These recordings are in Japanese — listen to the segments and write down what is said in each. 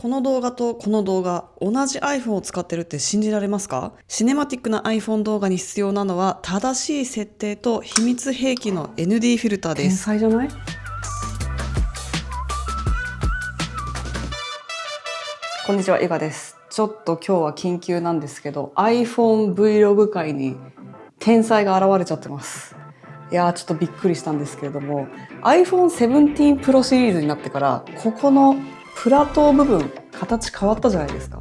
この動画とこの動画、同じ iPhone を使ってるって信じられますか？シネマティックな iPhone 動画に必要なのは正しい設定と秘密兵器の ND フィルターです。天才じゃない？こんにちは、エガです。ちょっと今日は緊急なんですけど iPhone Vlog 界に天才が現れちゃってます。いやーちょっとびっくりしたんですけれども iPhone 17 Pro シリーズになってからここのプラトー部分形変わったじゃないですか。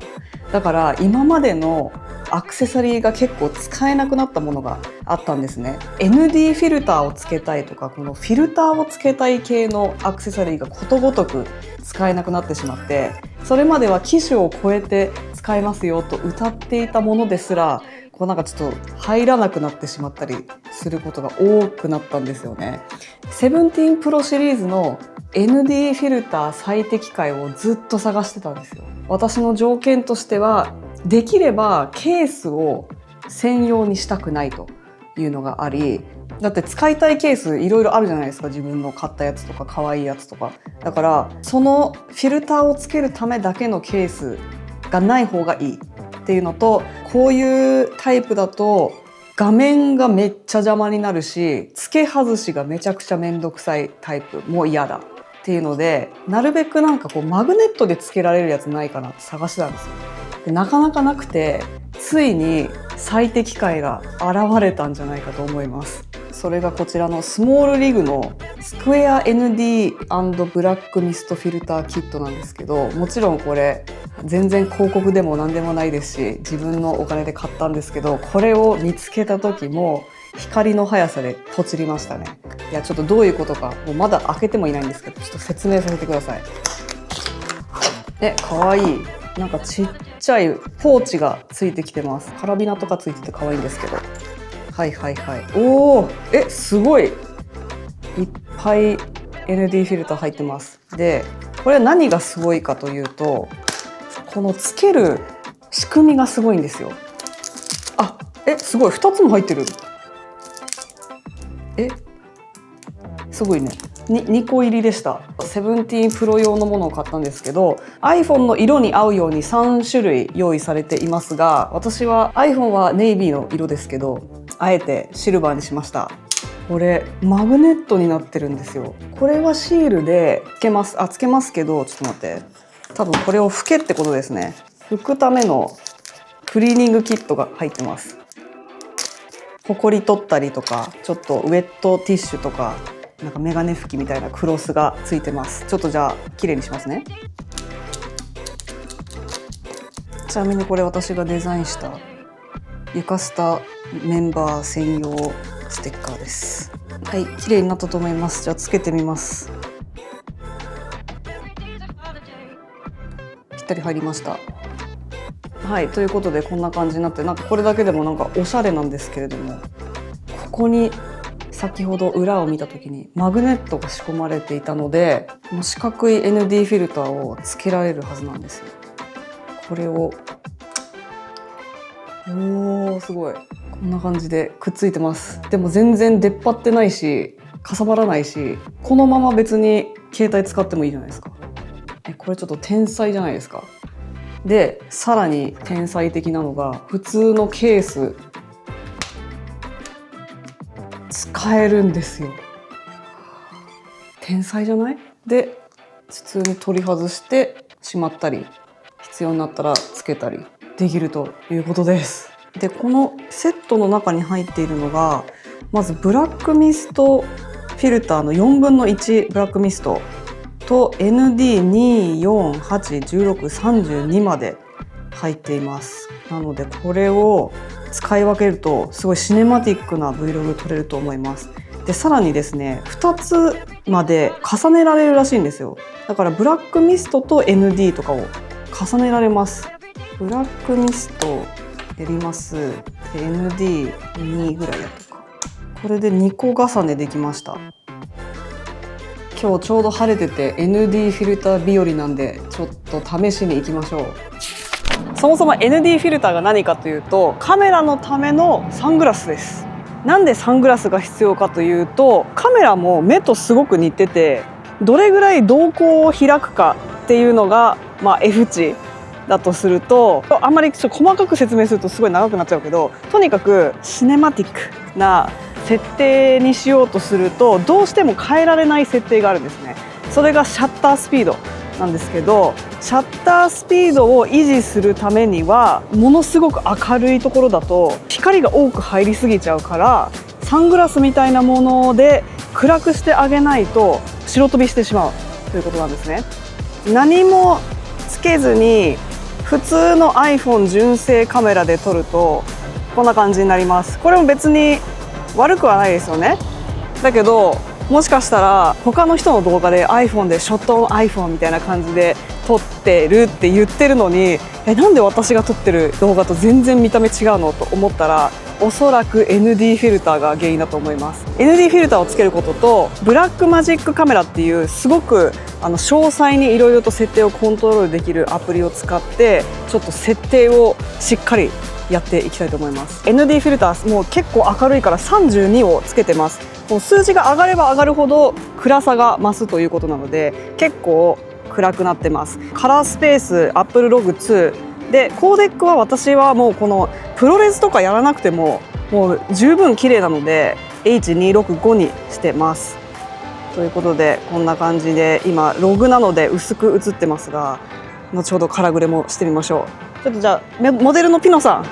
だから今までのアクセサリーが結構使えなくなったものがあったんですね。 ND フィルターをつけたいとかこのフィルターをつけたい系のアクセサリーがことごとく使えなくなってしまって、それまでは機種を超えて使えますよと歌っていたものですらこうなんかちょっと入らなくなってしまったりすることが多くなったんですよね。17 Pro シリーズの ND フィルター最適解をずっと探してたんですよ。私の条件としてはできればケースを専用にしたくないというのがあり、だって使いたいケースいろいろあるじゃないですか。自分の買ったやつとか可愛いやつとか。だからそのフィルターをつけるためだけのケースがない方がいいっていうのと、こういうタイプだと画面がめっちゃ邪魔になるし付け外しがめちゃくちゃめんどくさいタイプも嫌だっていうので、なるべくなんかこうマグネットで付けられるやつないかなって探してたんですよ。でなかなかなくて、ついに最適解が現れたんじゃないかと思います。それがこちらのスモールリグのスクエア ND& ブラックミストフィルターキットなんですけど、もちろんこれ全然広告でも何でもないですし自分のお金で買ったんですけど、これを見つけた時も光の速さでポチりましたね。いやちょっとどういうことかもうまだ開けてもいないんですけどちょっと説明させてください。かわいい。なんかちっちゃいポーチがついてきてます。カラビナとかついてて可愛いんですけど、はいはいはい。おー、すごいいっぱい ND フィルター入ってます。でこれは何がすごいかというと、このつける仕組みがすごいんですよ。すごい2つも入ってる。すごいね。2個入りでした。17 Pro 用のものを買ったんですけど iPhone の色に合うように3種類用意されていますが、私は iPhone はネイビーの色ですけどあえてシルバーにしました。これマグネットになってるんですよ。これはシールでつけます。つけますけどちょっと待って、多分これを拭けってことですね。拭くためのクリーニングキットが入ってます。ほこり取ったりとかちょっとウェットティッシュとかなんかメガネ拭きみたいなクロスがついてます。ちょっとじゃあ綺麗にしますね。ちなみにこれ私がデザインしたゆかスタメンバー専用ステッカーです。はい、綺麗になったと思います。じゃあつけてみます。ぴったり入りました。はい、ということでこんな感じになって、なんかこれだけでもなんかおしゃれなんですけれども、ここに先ほど裏を見た時にマグネットが仕込まれていたので、四角い ND フィルターをつけられるはずなんですよ。これをすごいこんな感じでくっついてます。でも全然出っ張ってないしかさばらないし、このまま別に携帯使ってもいいじゃないですか。これちょっと天才じゃないですか。でさらに天才的なのが普通のケース使えるんですよ。天才じゃない？で普通に取り外してしまったり必要になったらつけたりできるということです。でこのセットの中に入っているのがまずブラックミストフィルターの4分の1ブラックミストと ND2481632 まで入っています。なのでこれを使い分けるとすごいシネマティックな Vlog 撮れると思います。でさらにですね2つまで重ねられるらしいんですよ。だからブラックミストと ND とかを重ねられます。ブラックミストやります。で ND2 ぐらいやったか。これで2個重ねできました。今日ちょうど晴れてて ND フィルター日和なんでちょっと試しに行きましょう。そもそも ND フィルターが何かというとカメラのためのサングラスです。なんでサングラスが必要かというと、カメラも目とすごく似ててどれぐらい瞳孔を開くかっていうのが F 値だとすると、あんまり細かく説明するとすごい長くなっちゃうけど、とにかくシネマティックな設定にしようとするとどうしても変えられない設定があるんですね。それがシャッタースピードなんですけど、シャッタースピードを維持するためにはものすごく明るいところだと光が多く入りすぎちゃうから、サングラスみたいなもので暗くしてあげないと白飛びしてしまうということなんですね。何もつけずに普通の iPhone 純正カメラで撮るとこんな感じになります。これも別に悪くはないですよね。だけどもしかしたら他の人の動画で iPhone でショットオン iPhone みたいな感じで撮ってるって言ってるのに、なんで私が撮ってる動画と全然見た目違うのと思ったら、おそらく ND フィルターが原因だと思います。 ND フィルターをつけることとブラックマジックカメラっていうすごく詳細にいろいろと設定をコントロールできるアプリを使ってちょっと設定をしっかりやっていきたいと思います。 ND フィルターもう結構明るいから32をつけてます。もう数字が上がれば上がるほど暗さが増すということなので結構暗くなってます。カラースペース Apple Log 2で、コーデックは私はもうこのプロレスとかやらなくてももう十分綺麗なので H265 にしてます。ということでこんな感じで今ログなので薄く映ってますが、後ほどカラグレもしてみましょう。ちょっとじゃあモデルのピノさん、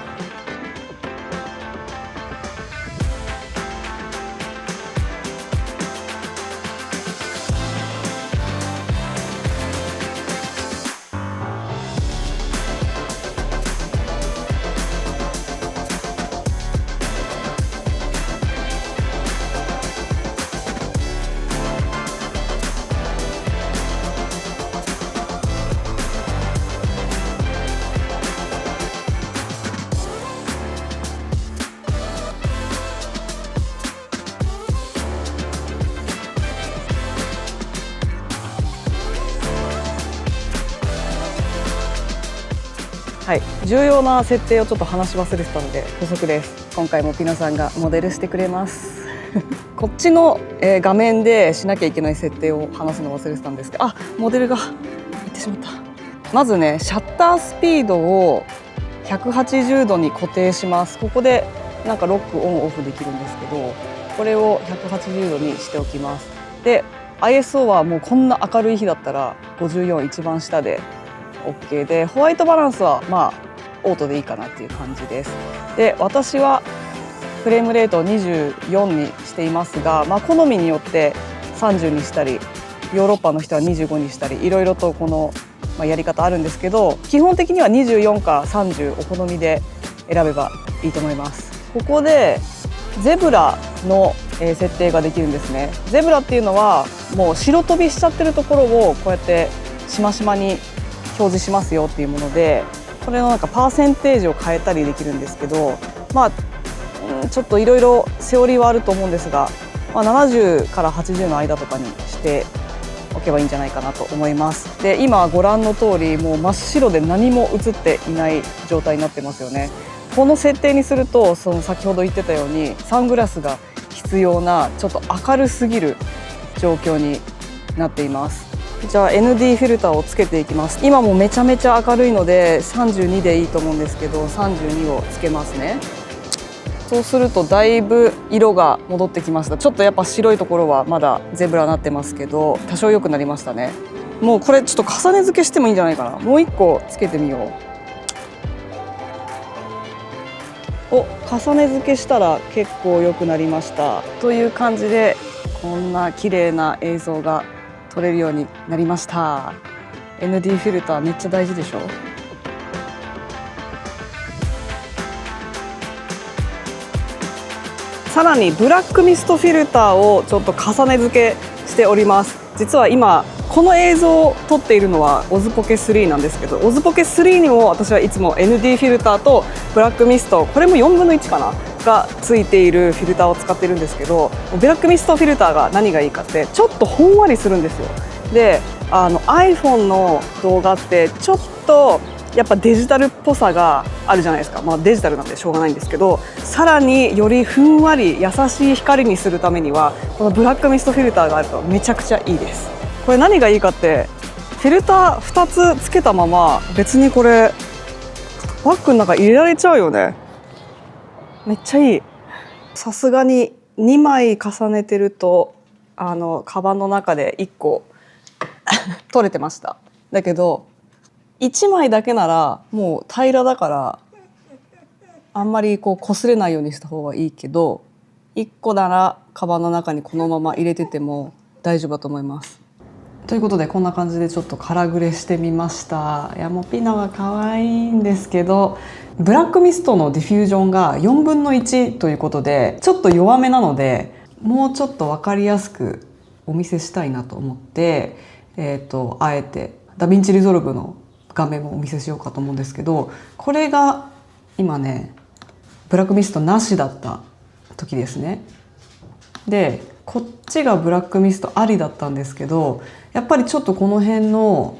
はい、重要な設定をちょっと話し忘れてたので補足です。今回もピノさんがモデルしてくれますこっちの、画面でしなきゃいけない設定を話すの忘れてたんですけど、モデルがいってしまった。まずね、シャッタースピードを180度に固定します。ここでなんかロックオンオフできるんですけど、これを180度にしておきます。で ISO はもうこんな明るい日だったら54一番下でOK で、ホワイトバランスはオートでいいかなっていう感じです。で私はフレームレートを24にしていますが、好みによって30にしたりヨーロッパの人は25にしたりいろいろとこの、やり方あるんですけど、基本的には24か30お好みで選べばいいと思います。ここでゼブラの設定ができるんですね。ゼブラっていうのはもう白飛びしちゃってるところをこうやってしましまに表示しますよっていうもので、これのなんかパーセンテージを変えたりできるんですけど、ちょっといろいろセオリーはあると思うんですが、70から80の間とかにしておけばいいんじゃないかなと思います。で今ご覧の通りもう真っ白で何も映っていない状態になってますよね。この設定にするとその先ほど言ってたようにサングラスが必要なちょっと明るすぎる状況になっています。じゃあ ND フィルターをつけていきます。今もめちゃめちゃ明るいので32でいいと思うんですけど、32をつけますね。そうするとだいぶ色が戻ってきました。ちょっとやっぱ白いところはまだゼブラになってますけど多少良くなりましたね。もうこれちょっと重ね付けしてもいいんじゃないかな。もう1個つけてみよう。重ね付けしたら結構良くなりましたという感じで、こんな綺麗な映像が撮れるようになりました。 ND フィルターめっちゃ大事でしょ。さらにブラックミストフィルターをちょっと重ね付けしております。実は今この映像を撮っているのはオズポケ3なんですけど、オズポケ3にも私はいつも ND フィルターとブラックミスト、これも4分の1かながついているフィルターを使ってるんですけど、ブラックミストフィルターが何がいいかってちょっとほんわりするんですよ。でiPhone の動画ってちょっとやっぱデジタルっぽさがあるじゃないですか。デジタルなんでしょうがないんですけど、さらによりふんわり優しい光にするためにはこのブラックミストフィルターがあるとめちゃくちゃいいです。これ何がいいかってフフィルター2つつけたまま別にこれバッグの中入れられちゃうよね。めっちゃいい。さすがに2枚重ねてるとカバンの中で1個取れてました。だけど1枚だけならもう平らだからあんまりこう擦れないようにした方がいいけど、1個ならカバンの中にこのまま入れてても大丈夫だと思います。ということでこんな感じでちょっとカラグレしてみました。いやもうピノが可愛いんですけど、ブラックミストのディフュージョンが4分の1ということでちょっと弱めなので、もうちょっと分かりやすくお見せしたいなと思って、あえてダヴィンチリゾルブの画面もお見せしようかと思うんですけど、これが今ねブラックミストなしだった時ですね。でこっちがブラックミストありだったんですけど、やっぱりちょっとこの辺の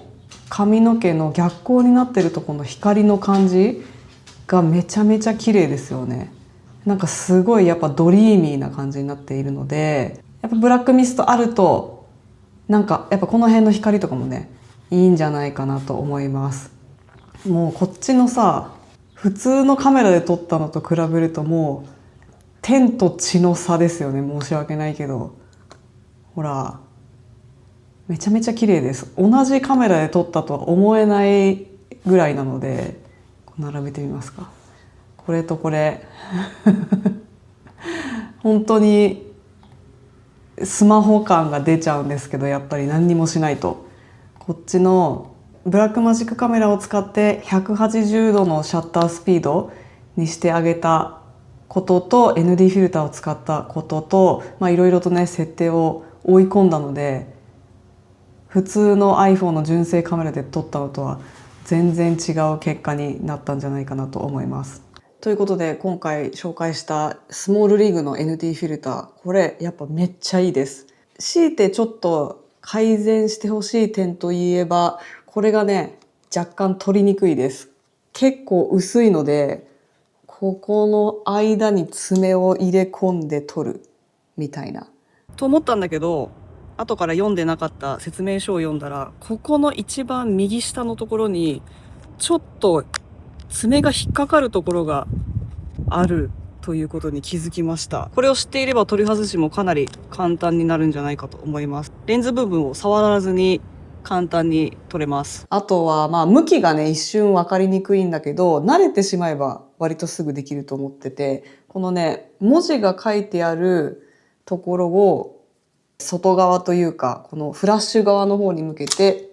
髪の毛の逆光になってるところの光の感じがめちゃめちゃ綺麗ですよね。なんかすごいやっぱドリーミーな感じになっているので、やっぱブラックミストあるとなんかやっぱこの辺の光とかもねいいんじゃないかなと思います。もうこっちのさ普通のカメラで撮ったのと比べるともう天と地の差ですよね。申し訳ないけどほらめちゃめちゃ綺麗です。同じカメラで撮ったとは思えないぐらいなので、並べてみますか。これとこれ本当にスマホ感が出ちゃうんですけど、やっぱり何にもしないと。こっちのブラックマジックカメラを使って180度のシャッタースピードにしてあげたことと ND フィルターを使ったことと、いろいろとね設定を追い込んだので、普通の iPhone の純正カメラで撮ったのとは全然違う結果になったんじゃないかなと思います。ということで今回紹介したスモールリーグの ND フィルター、これやっぱめっちゃいいです。強いてちょっと改善してほしい点といえば、これがね若干取りにくいです。結構薄いのでここの間に爪を入れ込んで取るみたいなと思ったんだけど、後から読んでなかった説明書を読んだら、ここの一番右下のところにちょっと爪が引っかかるところがあるということに気づきました。これを知っていれば取り外しもかなり簡単になるんじゃないかと思います。レンズ部分を触らずに簡単に取れます。あとは向きがね一瞬分かりにくいんだけど、慣れてしまえば割とすぐできると思ってて、このね文字が書いてあるところを外側というかこのフラッシュ側の方に向けて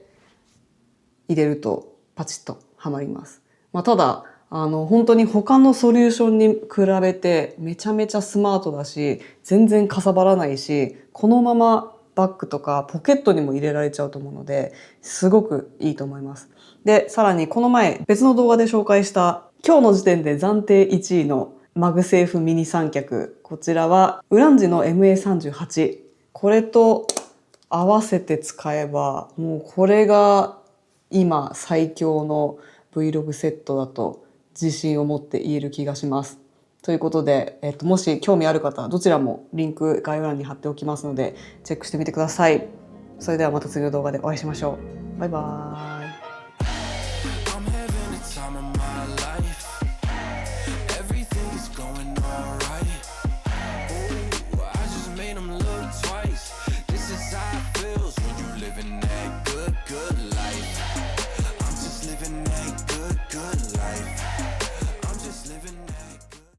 入れるとパチッとはまります。ただ本当に他のソリューションに比べてめちゃめちゃスマートだし、全然かさばらないし、このままバッグとかポケットにも入れられちゃうと思うので、すごくいいと思います。でさらにこの前別の動画で紹介した今日の時点で暫定1位のマグセーフミニ三脚、こちらはウランジの MA38、これと合わせて使えばもうこれが今最強の Vlog セットだと自信を持って言える気がします。ということで、もし興味ある方はどちらもリンク概要欄に貼っておきますのでチェックしてみてください。それではまた次の動画でお会いしましょう。バイバーイ。Living that good, good life.